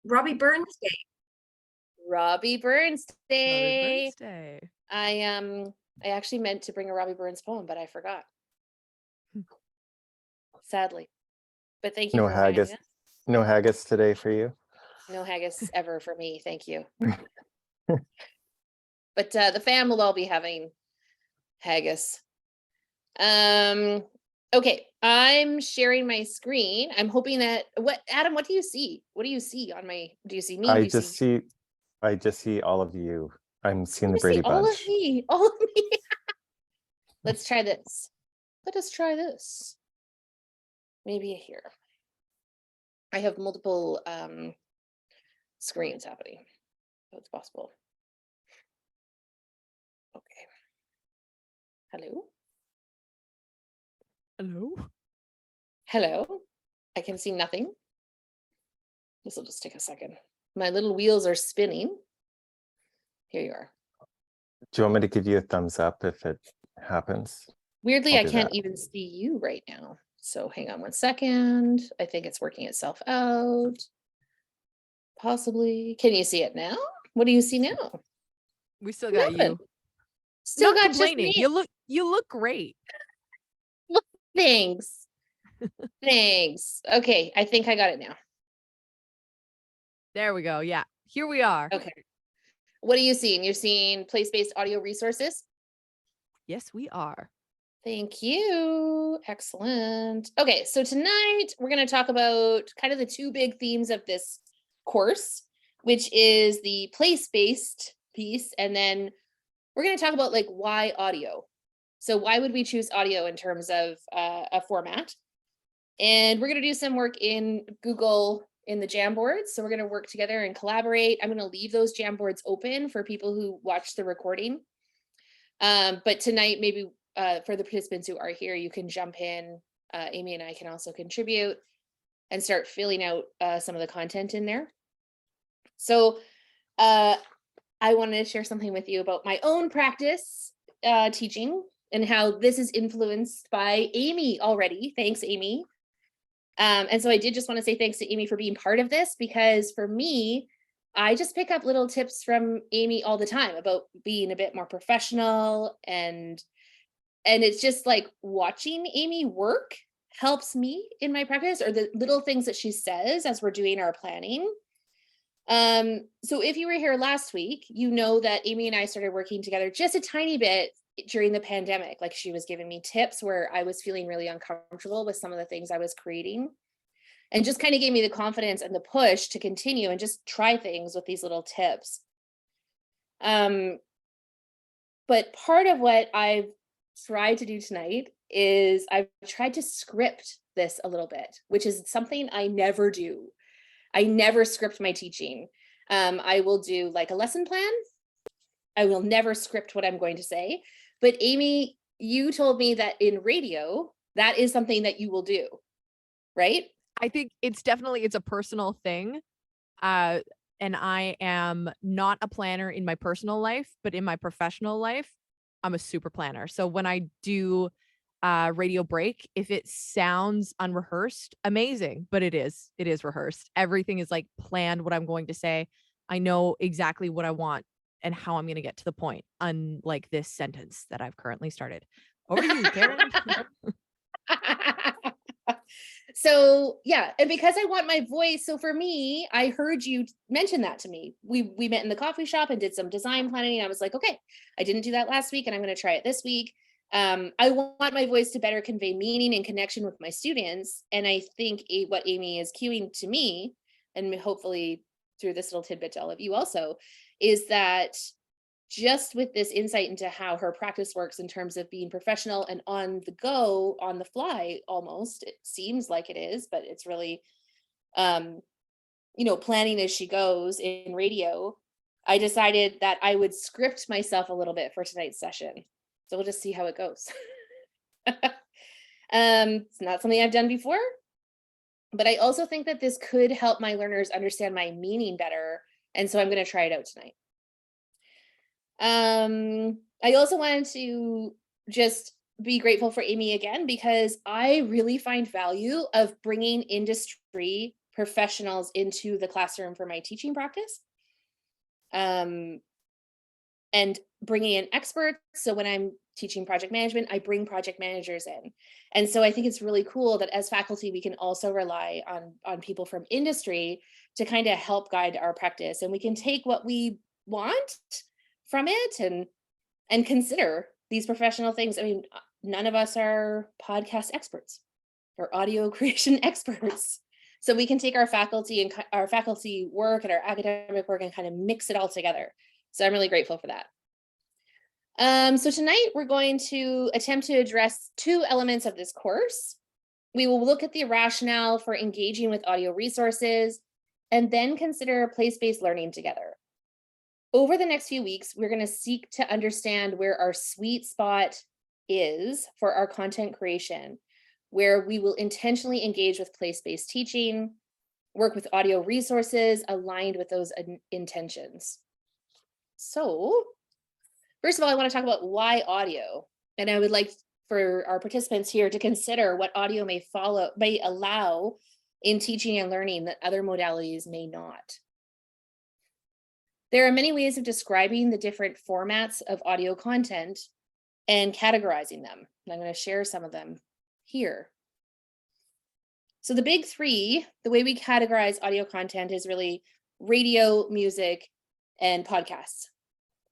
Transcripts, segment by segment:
Robbie Burns Day. Robbie Burns Robbie Day. Burns Day. I actually meant to bring a Robbie Burns poem, but I forgot. Sadly. But thank you No for reminding haggis. us. No haggis today for you. No haggis ever for me, thank you. But the fam will all be having haggis. Okay, I'm sharing my screen. I'm hoping that Adam, what do you see? What do you see on my do you see me? Do I you just see see all of you. I'm seeing you the just see Brady all Bunch. of me? All of me. Let's try this. Let us try this. Maybe here. I have multiple screens happening. So it's possible. Okay. Hello? Hello? Hello? I can see nothing. This will just take a second. My little wheels are spinning. Here you are. Do you want me to give you a thumbs up if it happens? Weirdly, I'll I do can't that. even see you right now. So hang on 1 second. I think it's working itself out. Possibly. Can you see it now? What do you see now? We still got Nothing. you. Still Not got just complaining. me. You look great. Thanks. Thanks. Okay, I think I got it now. There we go. Yeah. Here we are. Okay. What are you seeing? You're seeing place-based audio resources? Yes, we are. Thank you. Excellent. Okay, so tonight we're going to talk about kind of the two big themes of this course, which is the place-based piece, and then we're going to talk about like why audio. So why would we choose audio in terms of a format? And we're going to do some work in Google in the Jamboards. So we're going to work together and collaborate. I'm going to leave those Jamboards open for people who watch the recording. But tonight, maybe for the participants who are here, you can jump in. Amy and I can also contribute and start filling out some of the content in there. So I wanted to share something with you about my own practice teaching and how this is influenced by Amy already. Thanks, Amy. And so I did just want to say thanks to Amy for being part of this, because for me, I just pick up little tips from Amy all the time about being a bit more professional, and it's just like watching Amy work helps me in my practice, or the little things that she says as we're doing our planning. So if you were here last week, you know that Amy and I started working together just a tiny bit during the pandemic. Like, she was giving me tips where I was feeling really uncomfortable with some of the things I was creating, and just kind of gave me the confidence and the push to continue and just try things with these little tips. But part of what I've tried to do tonight is I've tried to script this a little bit, which is something I never do. I never script my teaching. I will do like a lesson plan. I will never script what I'm going to say. But Amy, you told me that in radio, that is something that you will do, right? I think it's a personal thing. And I am not a planner in my personal life, but in my professional life, I'm a super planner. So when I do radio break, if it sounds unrehearsed, amazing, but it is rehearsed. Everything is like planned what I'm going to say. I know exactly what I want and how I'm going to get to the point, unlike this sentence that I've currently started. Over to you, Karen. So yeah, and because I want my voice, so for me, I heard you mention that to me. We met in the coffee shop and did some design planning, and I was like, okay, I didn't do that last week, and I'm going to try it this week. I want my voice to better convey meaning and connection with my students, and I think what Amy is cueing to me, and hopefully through this little tidbit to all of you also, is that just with this insight into how her practice works in terms of being professional and on the go, on the fly, almost, it seems like it is, but it's really, planning as she goes in radio. I decided that I would script myself a little bit for tonight's session. So we'll just see how it goes. It's not something I've done before, but I also think that this could help my learners understand my meaning better. And so I'm going to try it out tonight. I also wanted to just be grateful for Amy again, because I really find value of bringing industry professionals into the classroom for my teaching practice. And bringing in experts. So when I'm teaching project management, I bring project managers in. And so I think it's really cool that as faculty, we can also rely on people from industry to kind of help guide our practice. And we can take what we want from it and consider these professional things. I mean, none of us are podcast experts or audio creation experts. So we can take our faculty work and our academic work and kind of mix it all together. So I'm really grateful for that. So tonight we're going to attempt to address two elements of this course. We will look at the rationale for engaging with audio resources and then consider place-based learning together. Over the next few weeks, we're going to seek to understand where our sweet spot is for our content creation, where we will intentionally engage with place-based teaching, work with audio resources aligned with those intentions. So, first of all, I want to talk about why audio. And I would like for our participants here to consider what audio may allow in teaching and learning that other modalities may not. There are many ways of describing the different formats of audio content and categorizing them. And I'm going to share some of them here. So the big three, the way we categorize audio content is really radio, music, and podcasts.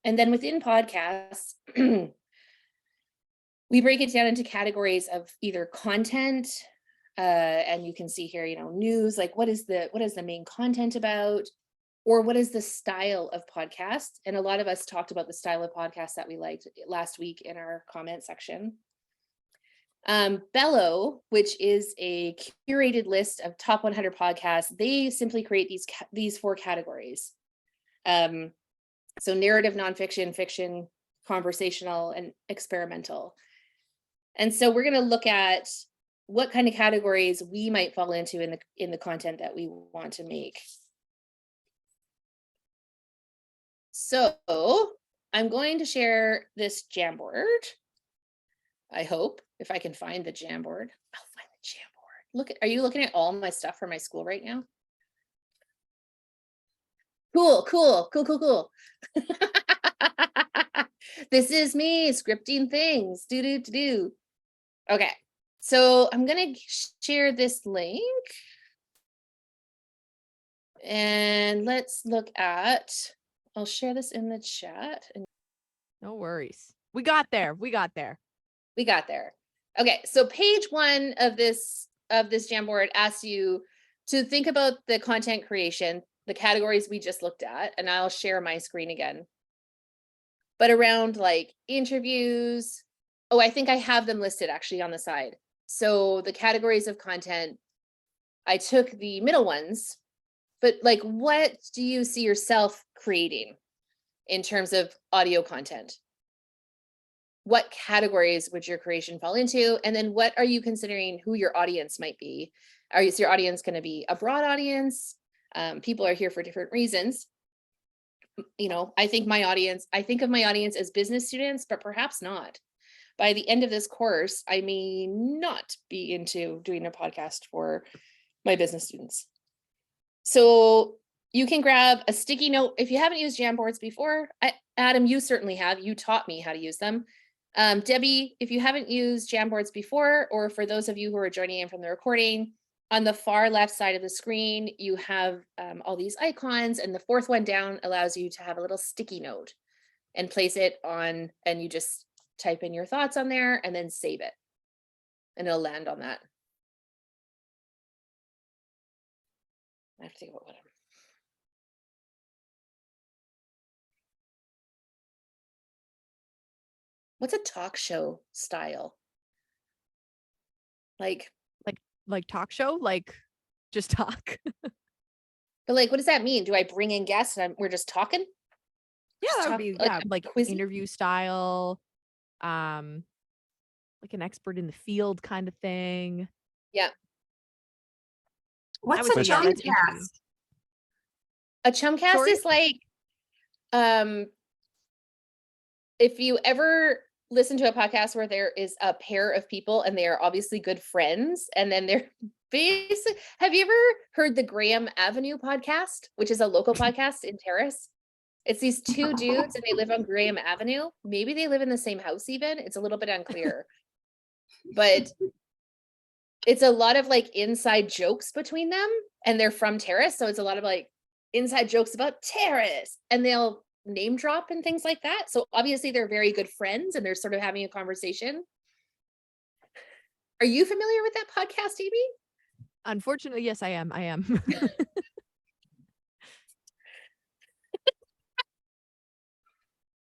And then within podcasts, we break it down into categories of either content, and you can see here, news, like what is the main content about, or what is the style of podcast? And a lot of us talked about the style of podcast that we liked last week in our comment section. Bello, which is a curated list of top 100 podcasts, they simply create these four categories. So narrative, nonfiction, fiction, conversational, and experimental. And so we're going to look at what kind of categories we might fall into in the content that we want to make. So I'm going to share this Jamboard. I hope, if I can find the Jamboard. I'll find the Jamboard. Are you looking at all my stuff for my school right now? Cool. This is me scripting things. Do. Okay, so I'm gonna share this link. And let's look at, I'll share this in the chat. No worries. We got there. Okay, so page 1 of this Jamboard asks you to think about the content creation, the categories we just looked at, and I'll share my screen again. But around like interviews, I think I have them listed actually on the side. So the categories of content, I took the middle ones, but like, what do you see yourself creating in terms of audio content? What categories would your creation fall into? And then what are you considering who your audience might be? Is your audience going to be a broad audience? People are here for different reasons. I think of my audience as business students, but perhaps not. By the end of this course, I may not be into doing a podcast for my business students. So you can grab a sticky note. If you haven't used Jamboards before, Adam, you certainly have. You taught me how to use them. Debbie, if you haven't used Jamboards before, or for those of you who are joining in from the recording, on the far left side of the screen, you have all these icons, and the fourth one down allows you to have a little sticky note and place it on, and you just type in your thoughts on there and then save it, and it'll land on that. I have to think about what what's a talk show style? Like talk show, like just talk. But like, what does that mean? Do I bring in guests and we're just talking? Yeah, that would be like interview style, like an expert in the field kind of thing. Yeah. What's a chumcast? A chumcast is like, if you ever listen to a podcast where there is a pair of people and they are obviously good friends, and then they're basically, have you ever heard the Graham Avenue podcast, which is a local podcast in Terrace? It's these two dudes and they live on Graham Avenue. Maybe they live in the same house even. It's a little bit unclear. But it's a lot of like inside jokes between them, and they're from Terrace, so it's a lot of like inside jokes about Terrace, and they'll name drop and things like that. So obviously they're very good friends and they're sort of having a conversation. Are you familiar with that podcast, Amy? Unfortunately, yes, I am.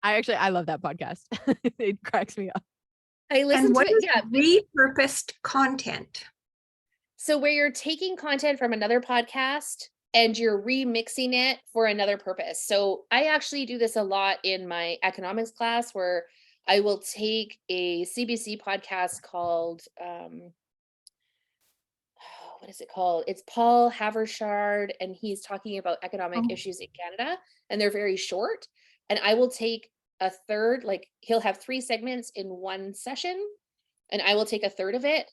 I love that podcast. It cracks me up. I listen And to what it. is Yeah. repurposed content? So where you're taking content from another podcast and you're remixing it for another purpose. So I actually do this a lot in my economics class, where I will take a CBC podcast called, what is it called? It's Paul Havershard, and he's talking about economic Oh. issues in Canada, and they're very short. And I will take a third, like he'll have 3 segments in one session, and I will take a third of it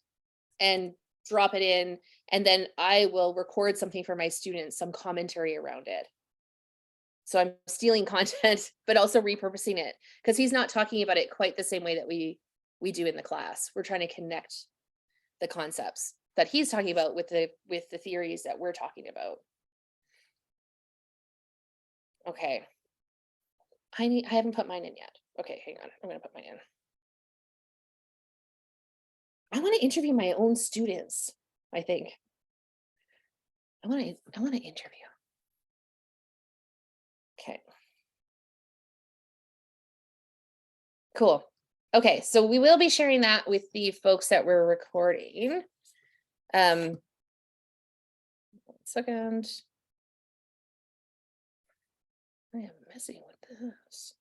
and drop it in, and then I will record something for my students, some commentary around it. So I'm stealing content, but also repurposing it, because he's not talking about it quite the same way that we do in the class. We're trying to connect the concepts that he's talking about with the theories that we're talking about. Okay. I haven't put mine in yet. Okay, hang on. I'm gonna put mine in. I want to interview my own students, I think. I want to interview. Okay. Cool. Okay, so we will be sharing that with the folks that we're recording. 1 second. I am messing with this.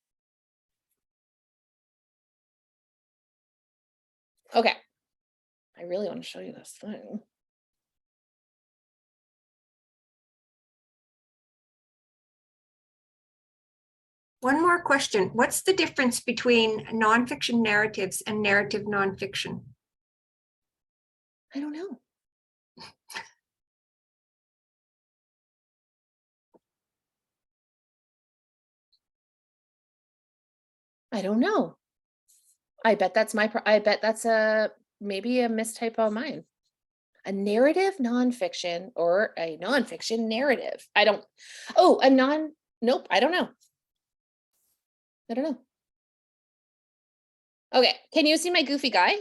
Okay. I really want to show you this thing. One more question. What's the difference between nonfiction narratives and narrative nonfiction? I don't know. I don't know. I bet that's I bet that's maybe a mistype on mine. A narrative nonfiction or a nonfiction narrative. I don't. Oh, nope, I don't know. I don't know. Okay, can you see my goofy guy?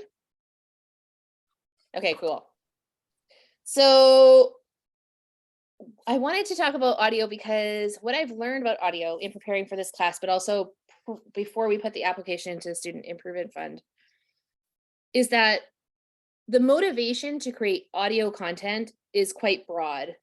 Okay, cool. So I wanted to talk about audio because what I've learned about audio in preparing for this class, but also before we put the application into the Student Improvement Fund, is that the motivation to create audio content is quite broad.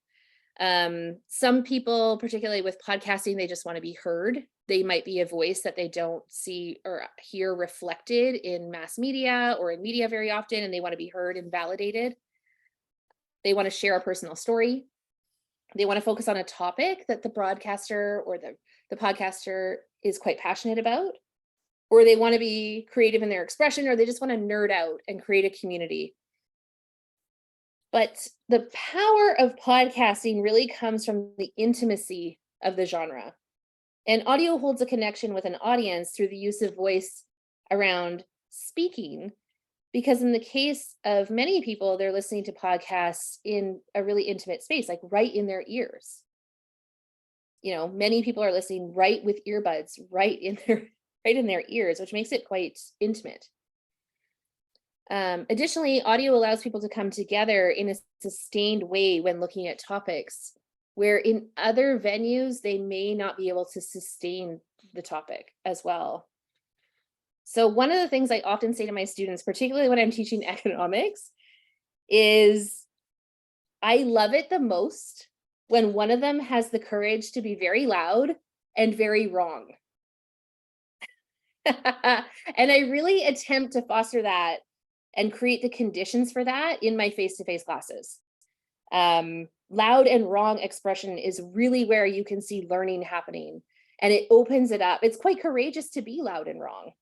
Some people, particularly with podcasting, they just want to be heard. They might be a voice that they don't see or hear reflected in mass media or in media very often, and they want to be heard and validated. They want to share a personal story. They want to focus on a topic that the broadcaster or the podcaster is quite passionate about, or they want to be creative in their expression, or they just want to nerd out and create a community. But the power of podcasting really comes from the intimacy of the genre. And audio holds a connection with an audience through the use of voice around speaking, because in the case of many people, they're listening to podcasts in a really intimate space, like right in their ears. You know, many people are listening right with earbuds, right in their ears, which makes it quite intimate. Additionally, audio allows people to come together in a sustained way when looking at topics, where in other venues, they may not be able to sustain the topic as well. So one of the things I often say to my students, particularly when I'm teaching economics, is I love it the most when one of them has the courage to be very loud and very wrong. And I really attempt to foster that and create the conditions for that in my face-to-face classes. Loud and wrong expression is really where you can see learning happening, and it opens it up. It's quite courageous to be loud and wrong.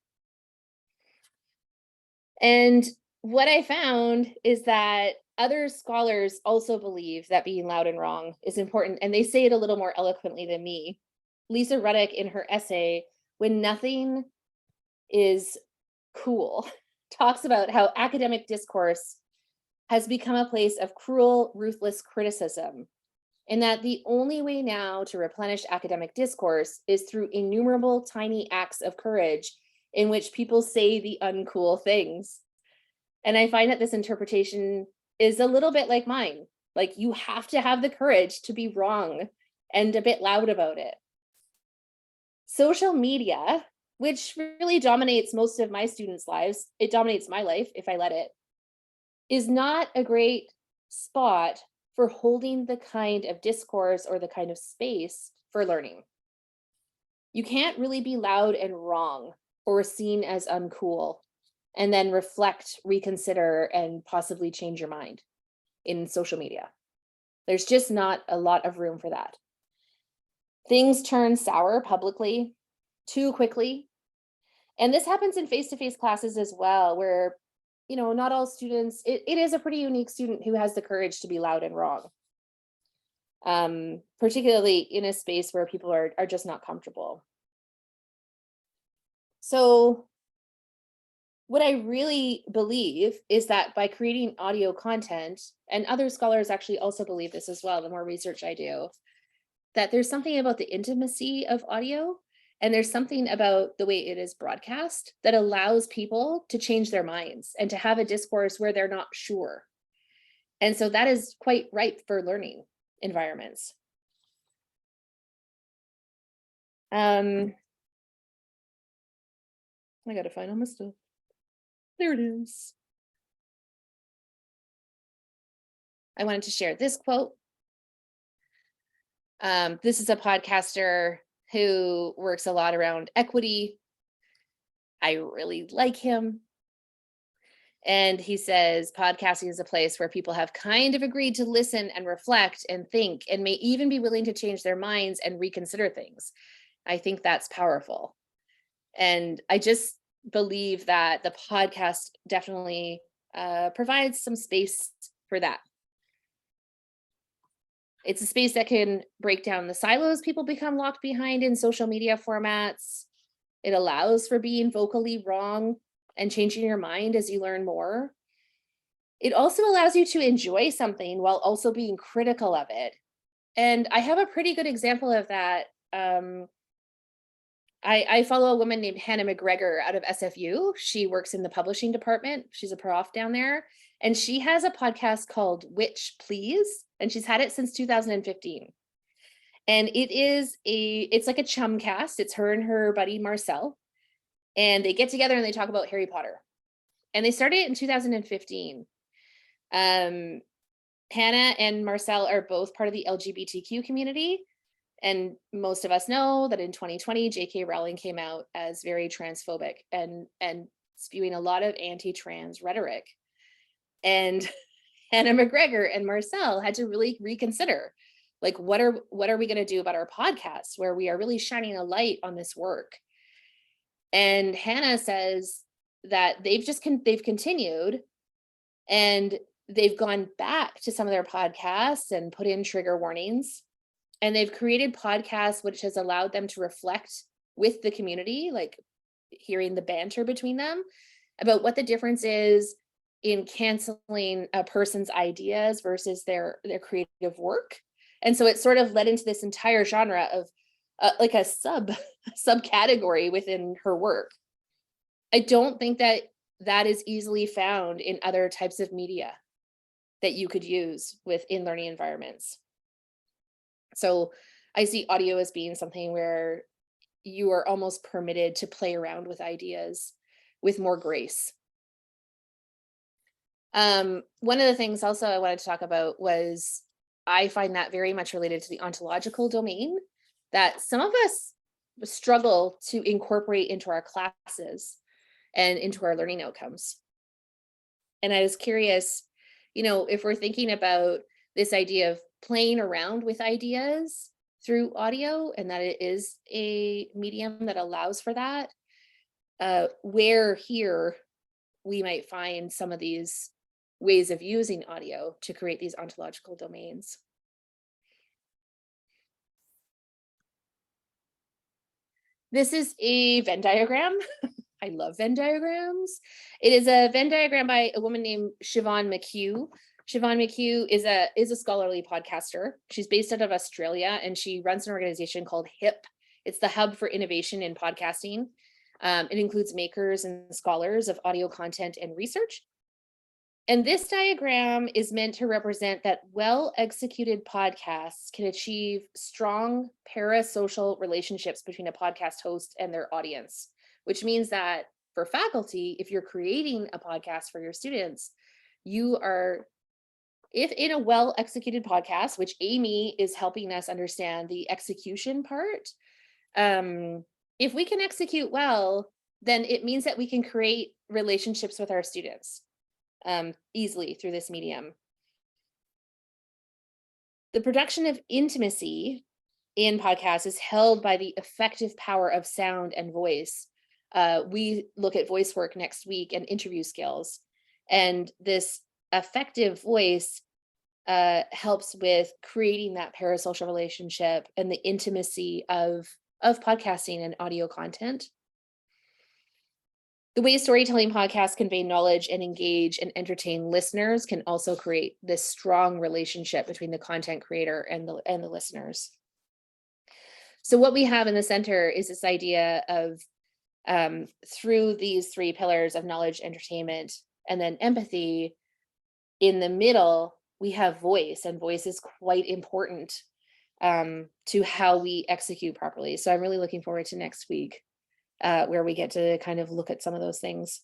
And what I found is that other scholars also believe that being loud and wrong is important, and they say it a little more eloquently than me. Lisa Ruddock, in her essay, When Nothing is Cool, talks about how academic discourse has become a place of cruel, ruthless criticism, and that the only way now to replenish academic discourse is through innumerable tiny acts of courage in which people say the uncool things. And I find that this interpretation is a little bit like mine. Like, you have to have the courage to be wrong and a bit loud about it. Social media, which really dominates most of my students' lives, it dominates my life if I let it, is not a great spot for holding the kind of discourse or the kind of space for learning. You can't really be loud and wrong or seen as uncool and then reflect, reconsider, and possibly change your mind in social media. There's just not a lot of room for that. Things turn sour publicly too quickly. And this happens in face-to-face classes as well, where, you know, not all students, it is a pretty unique student who has the courage to be loud and wrong. Particularly in a space where people are just not comfortable. So what I really believe is that by creating audio content, and other scholars actually also believe this as well, the more research I do, that there's something about the intimacy of audio, and there's something about the way it is broadcast that allows people to change their minds and to have a discourse where they're not sure. And so that is quite ripe for learning environments. I gotta find all my stuff. There it is. I wanted to share this quote. This is a podcaster who works a lot around equity. I really like him. And he says, podcasting is a place where people have kind of agreed to listen and reflect and think, and may even be willing to change their minds and reconsider things. I think that's powerful. And I just believe that the podcast definitely provides some space for that. It's a space that can break down the silos people become locked behind in social media formats. It allows for being vocally wrong and changing your mind as you learn more. It also allows you to enjoy something while also being critical of it. And I have a pretty good example of that. I follow a woman named Hannah McGregor out of SFU. She works in the publishing department. She's a prof down there. And she has a podcast called Witch Please, and she's had it since 2015. And it's like a chum cast. It's her and her buddy Marcel. And they get together and they talk about Harry Potter. And they started it in 2015. Hannah and Marcel are both part of the LGBTQ community. And most of us know that in 2020, J.K. Rowling came out as very transphobic and spewing a lot of anti-trans rhetoric. And Hannah McGregor and Marcel had to really reconsider, like, what are we going to do about our podcast where we are really shining a light on this work? And Hannah says that they've continued, and they've gone back to some of their podcasts and put in trigger warnings. And they've created podcasts which has allowed them to reflect with the community, like hearing the banter between them about what the difference is in canceling a person's ideas versus their creative work. And so it sort of led into this entire genre of like a subcategory within her work. I don't think that is easily found in other types of media that you could use within learning environments. So I see audio as being something where you are almost permitted to play around with ideas with more grace. One of the things also I wanted to talk about was, I find that very much related to the ontological domain that some of us struggle to incorporate into our classes and into our learning outcomes. And I was curious, if we're thinking about this idea of playing around with ideas through audio, and that it is a medium that allows for that, where here we might find some of these ways of using audio to create these ontological domains. This is a Venn diagram. I love Venn diagrams. It is a Venn diagram by a woman named Siobhan McHugh. Siobhan McHugh is a scholarly podcaster. She's based out of Australia, and she runs an organization called HIP. It's the Hub for Innovation in Podcasting. It includes makers and scholars of audio content and research. And this diagram is meant to represent that well-executed podcasts can achieve strong parasocial relationships between a podcast host and their audience, which means that for faculty, if you're creating a podcast for your students, if in a well-executed podcast, which Amy is helping us understand the execution part, if we can execute well, then it means that we can create relationships with our students easily through this medium. The production of intimacy in podcasts is held by the effective power of sound and voice. We look at voice work next week and interview skills, and this effective voice helps with creating that parasocial relationship and the intimacy of podcasting and audio content. The way storytelling podcasts convey knowledge and engage and entertain listeners can also create this strong relationship between the content creator and the listeners. So what we have in the center is this idea of through these three pillars of knowledge, entertainment, and then empathy, in the middle, we have voice, and voice is quite important to how we execute properly. So I'm really looking forward to next week, where we get to kind of look at some of those things.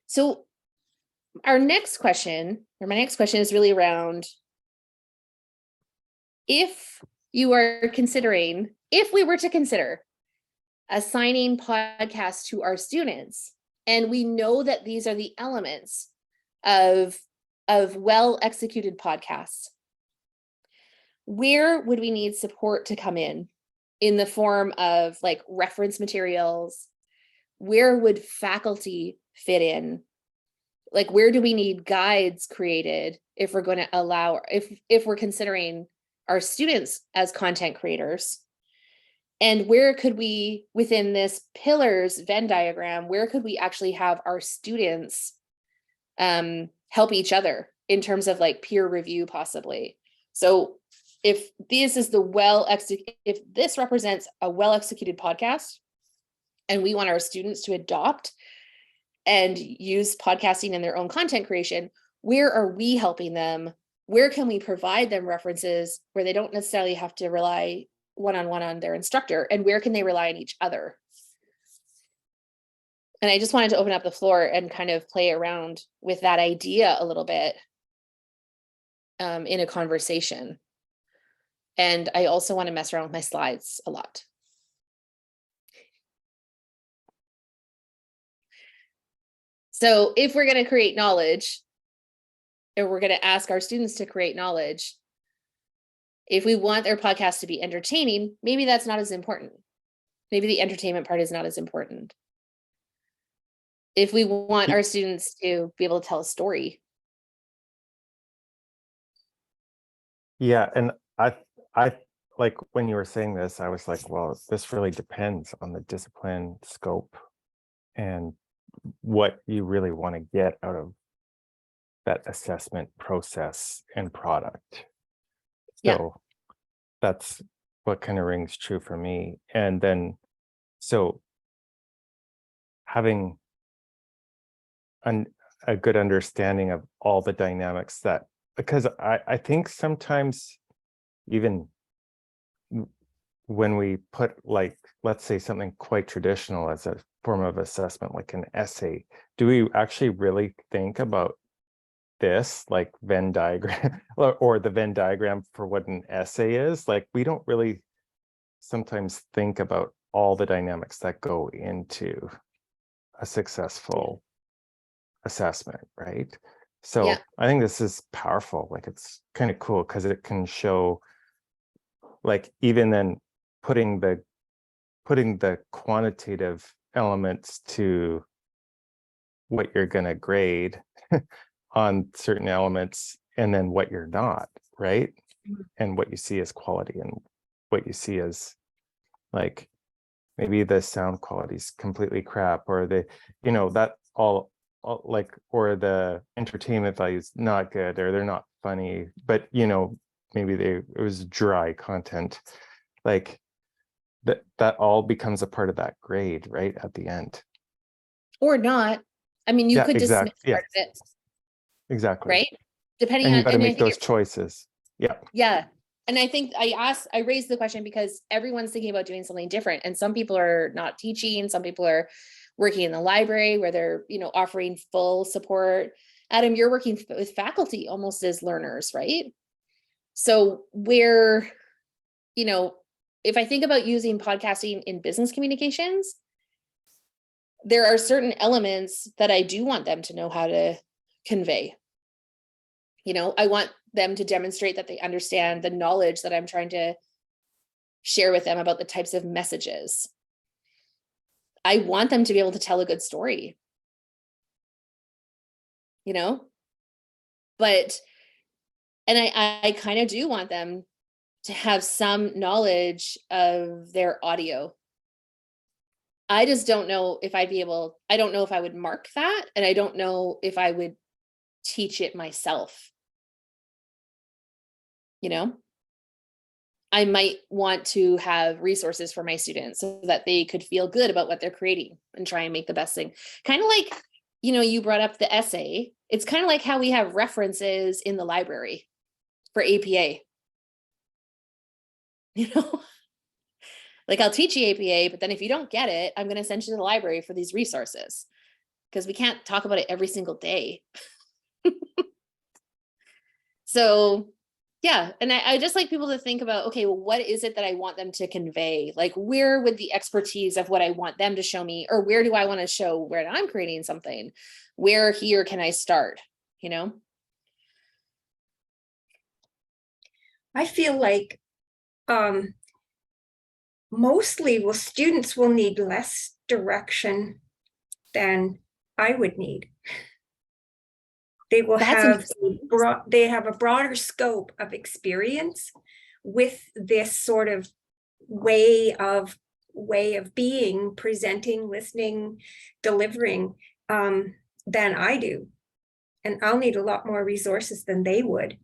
So my next question is really around, if we were to consider assigning podcasts to our students, and we know that these are the elements of well-executed podcasts, where would we need support to come in the form of like reference materials? Where would faculty fit in? Like, where do we need guides created if we're going to allow, if we're considering our students as content creators? And where could we, within this pillars Venn diagram, where could we actually have our students help each other in terms of like peer review possibly? So if this represents a well-executed podcast, and we want our students to adopt and use podcasting in their own content creation, where are we helping them? Where can we provide them references where they don't necessarily have to rely one-on-one on their instructor, and where can they rely on each other? And I just wanted to open up the floor and kind of play around with that idea a little bit in a conversation. And I also want to mess around with my slides a lot. So if we're going to create knowledge, or we're going to ask our students to create knowledge, if we want their podcast to be entertaining, maybe that's not as important. Maybe the entertainment part is not as important. If we want our students to be able to tell a story. Yeah, and I like when you were saying this, I was like, well, this really depends on the discipline scope and what you really want to get out of that assessment process and product. So that's what kind of rings true for me. And then, so having a good understanding of all the dynamics that, because I think sometimes even when we put, like, let's say something quite traditional as a form of assessment, like an essay, do we actually really think about this, like Venn diagram or the Venn diagram for what an essay is? Like, we don't really sometimes think about all the dynamics that go into a successful assessment, right? So I think this is powerful. Like, it's kind of cool because it can show, like, even then putting the quantitative elements to what you're going to grade on certain elements, and then what you're not, right? And what you see as quality and what you see as like maybe the sound quality is completely crap, or the, that all like, or the entertainment value is not good, or they're not funny, but maybe it was dry content, like that all becomes a part of that grade, right, at the end. Or not. I mean, you could dismiss part of it, Exactly. right? Depending And on, you got to I make think those choices. Yeah. Yeah. And I think I raised the question because everyone's thinking about doing something different. And some people are not teaching, some people are working in the library where they're, offering full support. Adam, you're working with faculty almost as learners, right? So where, if I think about using podcasting in business communications, there are certain elements that I do want them to know how to convey. I want them to demonstrate that they understand the knowledge that I'm trying to share with them about the types of messages. I want them to be able to tell a good story, but, and I kind of do want them to have some knowledge of their audio. I just don't know if I don't know if I would mark that, and I don't know if I would teach it myself. I might want to have resources for my students so that they could feel good about what they're creating and try and make the best thing. Kind of like, you brought up the essay. It's kind of like how we have references in the library for APA. Like I'll teach you APA, but then if you don't get it, I'm going to send you to the library for these resources because we can't talk about it every single day. So yeah. And I just like people to think about, okay, well, what is it that I want them to convey? Like, where would the expertise of what I want them to show me, or where do I want to show where I'm creating something? Where here can I start? I feel like mostly students will need less direction than I would need. They will have a broader scope of experience with this sort of way of being, presenting, listening, delivering, than I do. And I'll need a lot more resources than they would.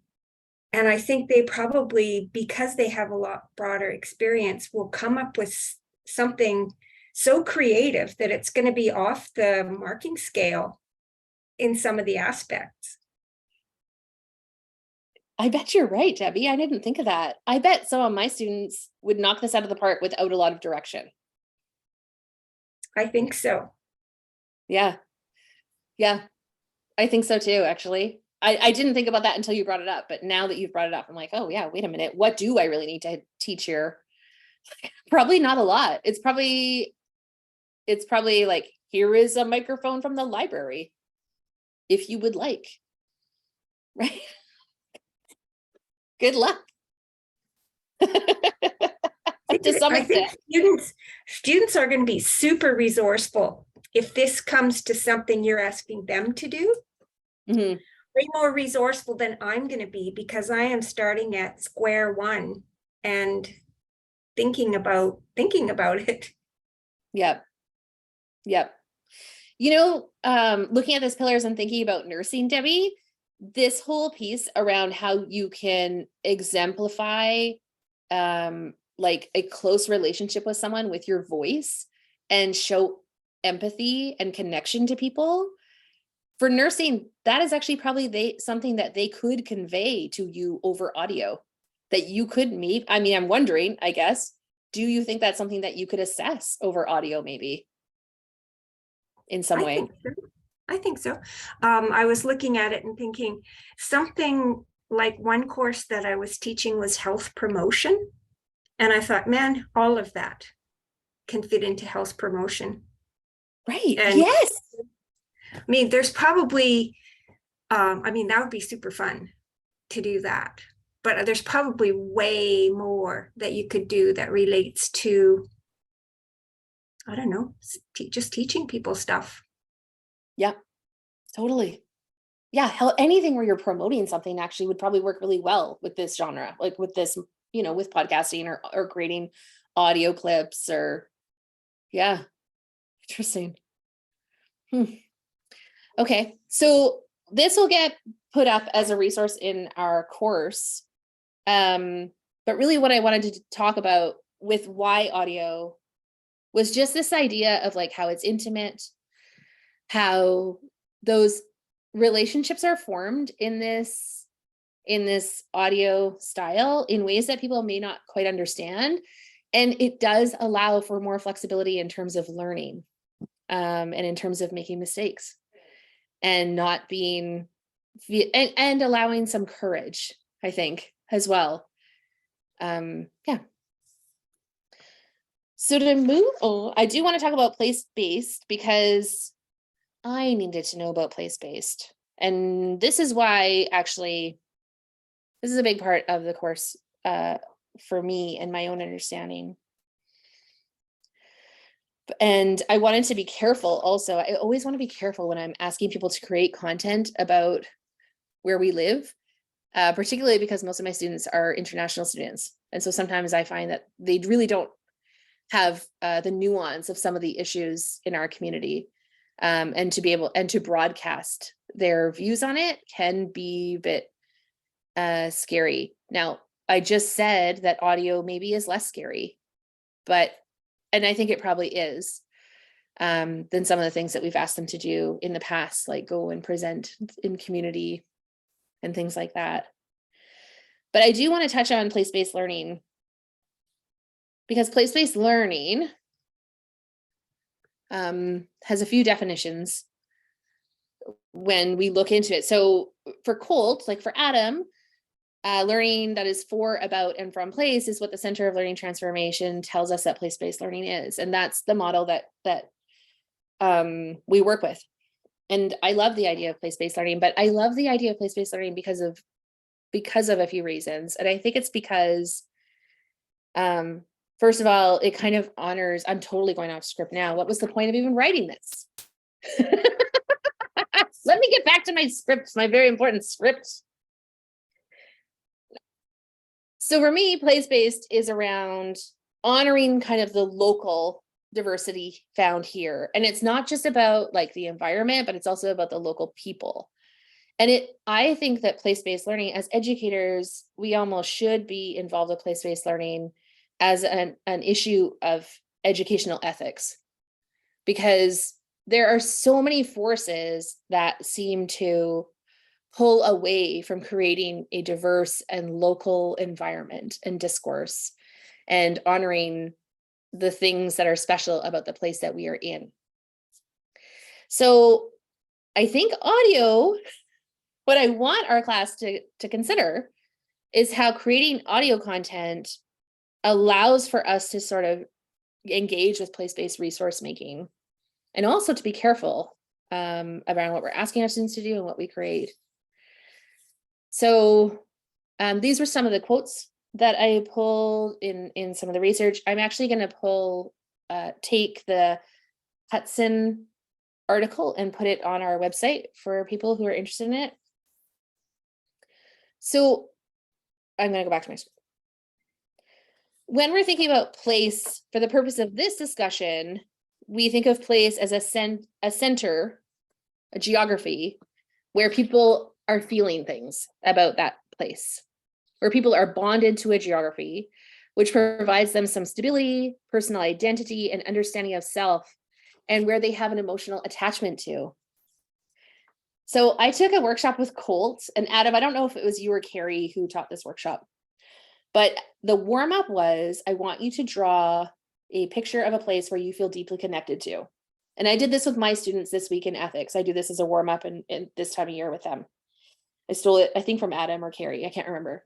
And I think they probably, because they have a lot broader experience, will come up with something so creative that it's going to be off the marking scale in some of the aspects. I bet you're right, Debbie. I didn't think of that. I bet some of my students would knock this out of the park without a lot of direction. I think so. Yeah. Yeah. I think so too, actually. I didn't think about that until you brought it up, but now that you've brought it up, I'm like, oh yeah, wait a minute. What do I really need to teach here? Probably not a lot. It's probably like, here is a microphone from the library, if you would like, right? Good luck. To some I think students are going to be super resourceful if this comes to something you're asking them to do. Mm-hmm. Way more resourceful than I'm going to be, because I am starting at square one and thinking about it. Yep. Looking at these pillars and thinking about nursing, Debbie, this whole piece around how you can exemplify like a close relationship with someone with your voice and show empathy and connection to people. For nursing, that is actually probably something that they could convey to you over audio, that you could I'm wondering, I guess, do you think that's something that you could assess over audio maybe in some way? I think so. I was looking at it and thinking something like one course that I was teaching was health promotion. And I thought, man, all of that can fit into health promotion. Right. And yes. There's probably, that would be super fun to do that. But there's probably way more that you could do that relates to, I don't know, just teaching people stuff. Yeah. Totally. Yeah, hell, anything where you're promoting something actually would probably work really well with this genre, like with this, with podcasting or creating audio clips or yeah, interesting. Okay, so this will get put up as a resource in our course. But really what I wanted to talk about with why audio was just this idea of like how it's intimate, how those relationships are formed in this audio style in ways that people may not quite understand. And it does allow for more flexibility in terms of learning, and in terms of making mistakes and not being, and allowing some courage, I think, as well. Yeah. So to move on, I do want to talk about place-based because I needed to know about place-based. And this is why actually, this is a big part of the course for me and my own understanding. And I wanted to be careful also. I always want to be careful when I'm asking people to create content about where we live, particularly because most of my students are international students. And so sometimes I find that they really don't have the nuance of some of the issues in our community. And to be able and to broadcast their views on it can be a bit scary. Now, I just said that audio maybe is less scary, and I think it probably is, than some of the things that we've asked them to do in the past, like go and present in community and things like that. But I do want to touch on place-based learning, because place-based learning has a few definitions when we look into it. So for Colt, like for Adam, learning that is for, about, and from place is what the Center of Learning Transformation tells us that place-based learning is. And that's the model that we work with. And I love the idea of place-based learning, but I love the idea of place-based learning because of a few reasons. And I think it's because, first of all, it kind of honors, I'm totally going off script now. What was the point of even writing this? Let me get back to my script, my very important script. So for me, place-based is around honoring kind of the local diversity found here. And it's not just about like the environment, but it's also about the local people. And I think that place-based learning, as educators, we almost should be involved with place-based learning as an issue of educational ethics, because there are so many forces that seem to pull away from creating a diverse and local environment and discourse and honoring the things that are special about the place that we are in. So I think audio, what I want our class to consider is how creating audio content allows for us to sort of engage with place-based resource making, and also to be careful around what we're asking our students to do and what we create. So these were some of the quotes that I pulled in some of the research. I'm actually going to take the Hudson article and put it on our website for people who are interested in it. So I'm going to go back to my script. When we're thinking about place for the purpose of this discussion, we think of place as a center, a geography, where people are feeling things about that place, where people are bonded to a geography, which provides them some stability, personal identity, and understanding of self, and where they have an emotional attachment to. So I took a workshop with Colt, and Adam, I don't know if it was you or Carrie who taught this workshop, but the warm-up was, I want you to draw a picture of a place where you feel deeply connected to. And I did this with my students this week in ethics. I do this as a warm-up in this time of year with them. I stole it, I think, from Adam or Carrie. I can't remember.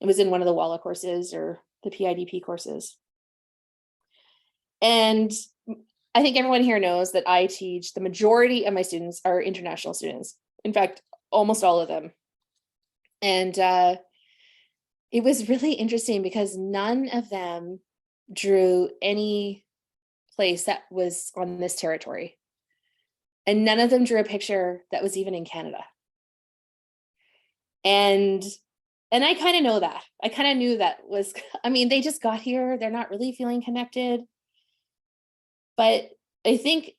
It was in one of the WALA courses or the PIDP courses. And I think everyone here knows that I teach, the majority of my students are international students. In fact, almost all of them. And it was really interesting because none of them drew any place that was on this territory. And none of them drew a picture that was even in Canada. And I kind of know that. I kind of knew that was, I mean, they just got here. They're not really feeling connected. But I think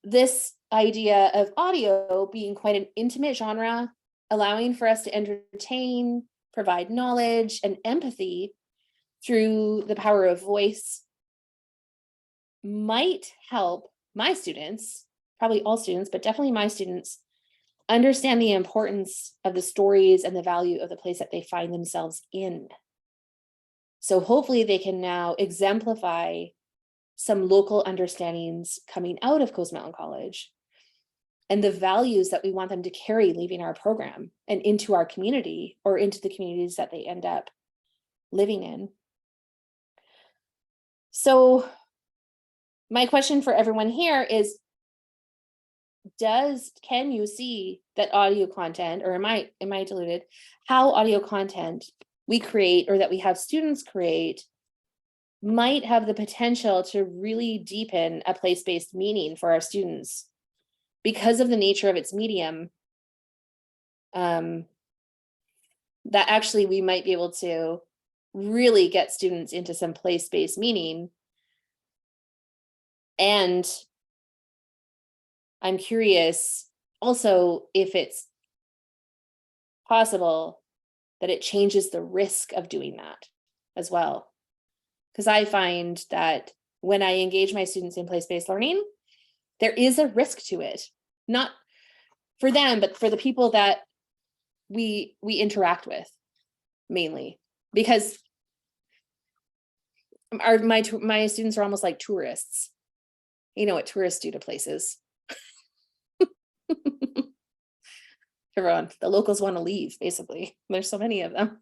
this idea of audio being quite an intimate genre, allowing for us to entertain, provide knowledge and empathy through the power of voice, might help my students, probably all students, but definitely my students, understand the importance of the stories and the value of the place that they find themselves in. So hopefully they can now exemplify some local understandings coming out of Coast Mountain College and the values that we want them to carry leaving our program and into our community or into the communities that they end up living in. So my question for everyone here is, can you see that audio content, or am I deluded, how audio content we create or that we have students create might have the potential to really deepen a place-based meaning for our students because of the nature of its medium, that actually we might be able to really get students into some place-based meaning. And I'm curious also if it's possible that it changes the risk of doing that as well. Because I find that when I engage my students in place-based learning, there is a risk to it, not for them, but for the people that we interact with mainly, because my students are almost like tourists. You know what tourists do to places. Everyone, the locals want to leave, basically. There's so many of them.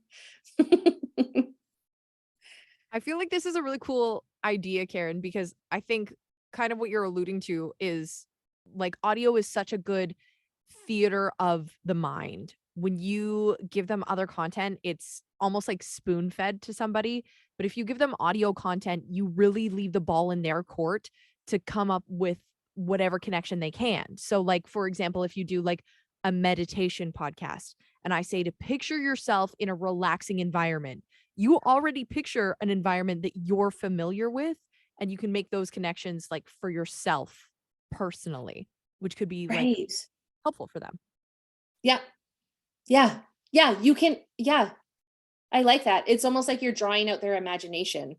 I feel like this is a really cool idea, Karen, because I think kind of what you're alluding to is like audio is such a good theater of the mind. When you give them other content, it's almost like spoon fed to somebody. But if you give them audio content, you really leave the ball in their court to come up with whatever connection they can. So like, for example, if you do like a meditation podcast and I say to picture yourself in a relaxing environment, you already picture an environment that you're familiar with, and you can make those connections like for yourself personally, which could be like Right. helpful for them. Yeah. Yeah. Yeah. You can. Yeah. I like that. It's almost like you're drawing out their imagination.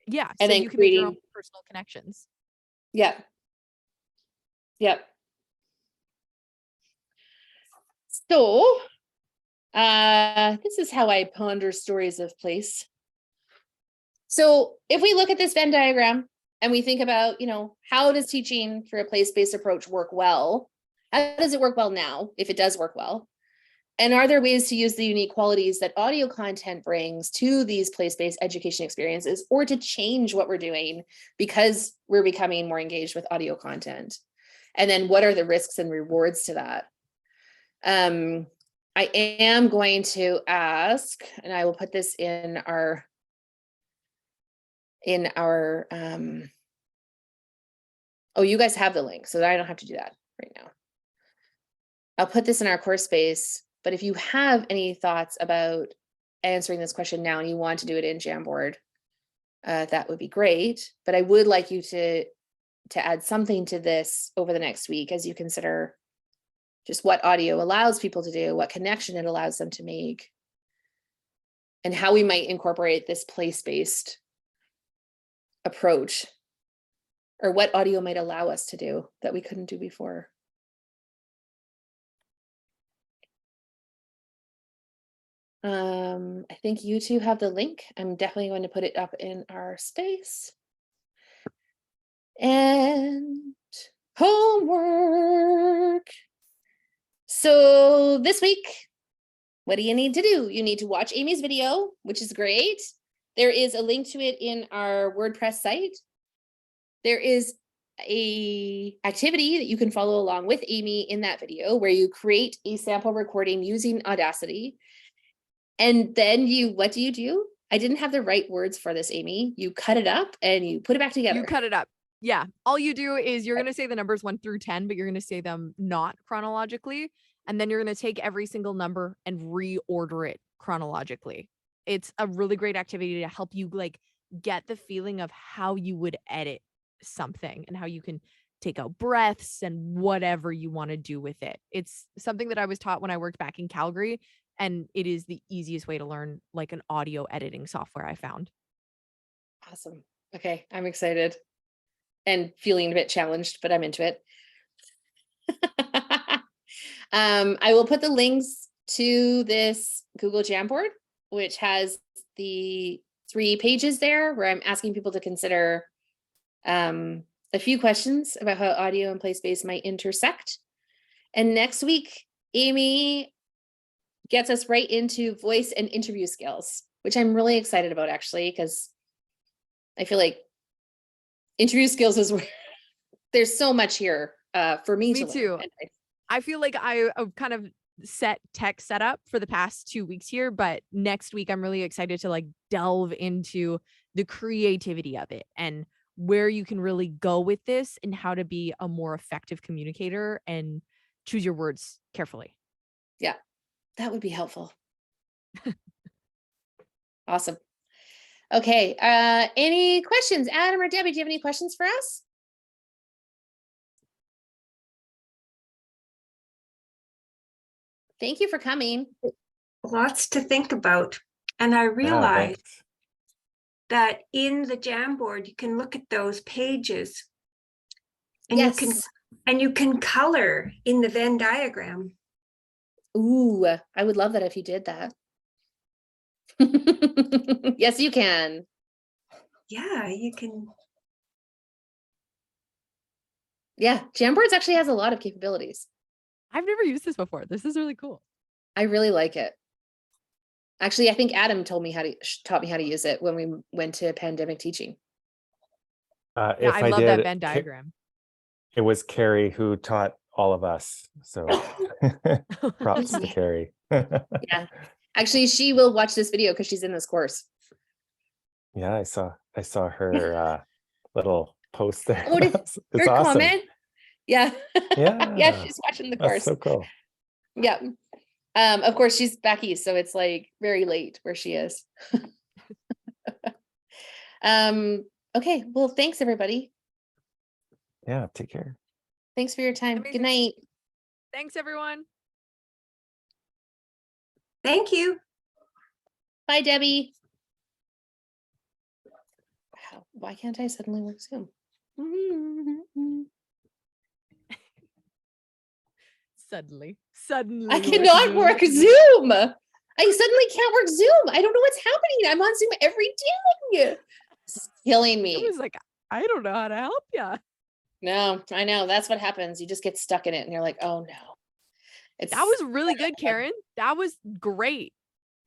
Yeah. And So then you can make your own creating. personal connections. Yeah. Yep. So, this is how I ponder stories of place. So if we look at this Venn diagram and we think about, how does teaching for a place-based approach work well? How does it work well now, if it does work well? And are there ways to use the unique qualities that audio content brings to these place-based education experiences, or to change what we're doing because we're becoming more engaged with audio content? And then what are the risks and rewards to that? I am going to ask, and I will put this in our oh, you guys have the link, so that I don't have to do that right now. I'll put this in our course space, but if you have any thoughts about answering this question now and you want to do it in Jamboard, that would be great. But I would like you to add something to this over the next week as you consider just what audio allows people to do, what connection it allows them to make, and how we might incorporate this place-based approach, or what audio might allow us to do that we couldn't do before. I think you two have the link. I'm definitely going to put it up in our space. And homework. So this week, what do you need to do? You need to watch Amy's video, which is great. There is a link to it in our WordPress site. There is a activity that you can follow along with Amy in that video where you create a sample recording using Audacity. And then what do? I didn't have the right words for this, Amy. You cut it up and you put it back together. You cut it up. Yeah. All you do is you're going to say the numbers 1 through 10, but you're going to say them not chronologically. And then you're going to take every single number and reorder it chronologically. It's a really great activity to help you like get the feeling of how you would edit something and how you can take out breaths and whatever you want to do with it. It's something that I was taught when I worked back in Calgary, and it is the easiest way to learn like an audio editing software I found. Awesome. Okay, I'm excited and feeling a bit challenged, but I'm into it. I will put the links to this Google Jamboard, which has the 3 pages there where I'm asking people to consider a few questions about how audio and play space might intersect. And next week, Amy gets us right into voice and interview skills, which I'm really excited about actually, because I feel like interview skills is where there's so much here for me to Me learn. too. And I feel like I've kind of set up for the past 2 weeks here, but next week I'm really excited to like delve into the creativity of it and where you can really go with this and how to be a more effective communicator and choose your words carefully. yeah, that would be helpful. Awesome. Okay, any questions? Adam or Debbie, do you have any questions for us? Thank you for coming. Lots to think about. And I Yeah, realized thanks. that in the Jamboard, you can look at those pages and Yes. you can color in the Venn diagram. Ooh, I would love that if you did that. Yes, you can. Yeah, you can. Yeah, Jamboards actually has a lot of capabilities. I've never used this before. This is really cool. I really like it. Actually, I think Adam taught me how to use it when we went to pandemic teaching. Yeah, If I I love that did, Venn diagram. it was Carrie who taught all of us. So props to Carrie. Yeah. Actually, she will watch this video because she's in this course. Yeah, I saw her little post there. Oh, It's her awesome. comment. Yeah. Yeah. Yeah, she's watching the That's course. so cool. Yeah. Of course, she's back east, so it's like very late where she is. Okay, well, thanks everybody. Yeah, take care. Thanks for your time. Amazing. Good night. Thanks, everyone. Thank you. Bye, Debbie. Wow, why can't I suddenly work Zoom? Suddenly. I cannot work Zoom. I suddenly can't work Zoom. I don't know what's happening. I'm on Zoom every day. It's killing I me. was like, I don't know how to help you. No, I know. That's what happens. You just get stuck in it and you're like, oh no. That was really good, Karen. That was great.